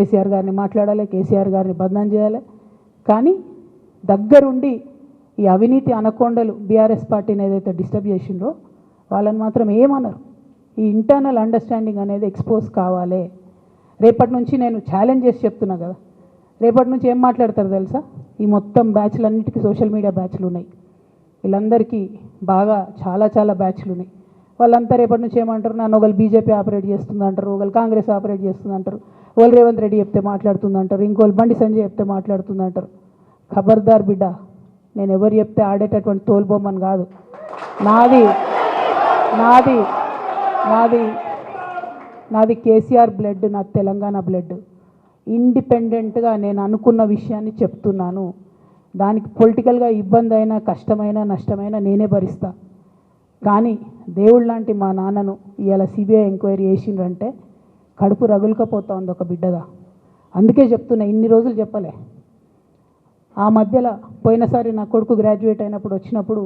కేసీఆర్ గారిని మాట్లాడాలి, కేసీఆర్ గారిని బదనాం చేయాలి. కానీ దగ్గరుండి ఈ అవినీతి అనకొండలు బీఆర్ఎస్ పార్టీని ఏదైతే డిస్టర్బ్ చేసిండ్రో వాళ్ళని మాత్రం ఏమన్నారు. ఈ ఇంటర్నల్ అండర్స్టాండింగ్ అనేది ఎక్స్పోజ్ కావాలి. రేపటి నుంచి నేను ఛాలెంజ్ చేసి చెప్తున్నా కదా, రేపటి నుంచి ఏం మాట్లాడతారు తెలుసా? ఈ మొత్తం బ్యాచ్లన్నిటికీ సోషల్ మీడియా బ్యాచ్లు ఉన్నాయి. వీళ్ళందరికీ బాగా చాలా బ్యాచ్లు ఉన్నాయి. వాళ్ళంతా రేపటి నుంచి ఏమంటారు? నన్ను ఒకళ్ళు బీజేపీ ఆపరేట్ చేస్తుంది అంటారు, ఒకళ్ళు కాంగ్రెస్ ఆపరేట్ చేస్తుంది అంటారు, ఒకళ్ళు రేవంత్ రెడ్డి చెప్తే మాట్లాడుతుంది అంటారు, ఇంకోళ్ళు బండి సంజయ్ చెప్తే మాట్లాడుతుంది అంటారు. ఖబర్దార్ బిడ్డ, నేను ఎవరు చెప్తే ఆడేటటువంటి తోలుబొమ్మని కాదు. నాది నాది నాది నాది కేసీఆర్ బ్లడ్, నా తెలంగాణ బ్లడ్. ఇండిపెండెంట్గా నేను అనుకున్న విషయాన్ని చెప్తున్నాను. దానికి పొలిటికల్గా ఇబ్బంది అయినా, కష్టమైనా, నష్టమైనా నేనే భరిస్తా. కానీ దేవుడు లాంటి మా నాన్నను ఇవాళ సిబిఐ ఎంక్వైరీ చేసిండ్రంటే కడుపు రగులుకపోతా ఉంది ఒక బిడ్డగా. అందుకే చెప్తున్నా, ఇన్ని రోజులు చెప్పలే. ఆ మధ్యలో పోయినసారి నా కొడుకు గ్రాడ్యుయేట్ అయినప్పుడు వచ్చినప్పుడు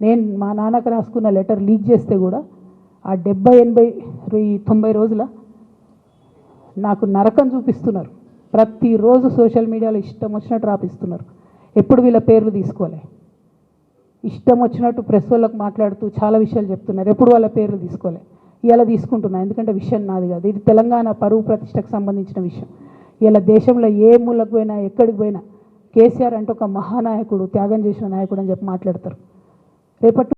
నేను మా నాన్నకు రాసుకున్న లెటర్ లీక్ చేస్తే కూడా ఆ 70, 80, 90 రోజుల నాకు నరకం చూపిస్తున్నారు. ప్రతిరోజు సోషల్ మీడియాలో ఇష్టం వచ్చినట్టు రాపిస్తున్నారు. ఎప్పుడు వీళ్ళ పేర్లు తీసుకోలే, ఇష్టం వచ్చినట్టు ప్రెస్ వాళ్ళకు మాట్లాడుతూ చాలా విషయాలు చెప్తున్నారు. ఎప్పుడు వాళ్ళ పేర్లు తీసుకోలే. ఇలా తీసుకుంటున్నా, ఎందుకంటే విషయం నాది కాదు, ఇది తెలంగాణ పరువు ప్రతిష్టకు సంబంధించిన విషయం. ఇలా దేశంలో ఏ మూలకు పోయినా, ఎక్కడికి పోయినా కేసీఆర్ అంటే ఒక మహానాయకుడు, త్యాగం చేసిన నాయకుడు అని చెప్పి మాట్లాడతారు. రేపటి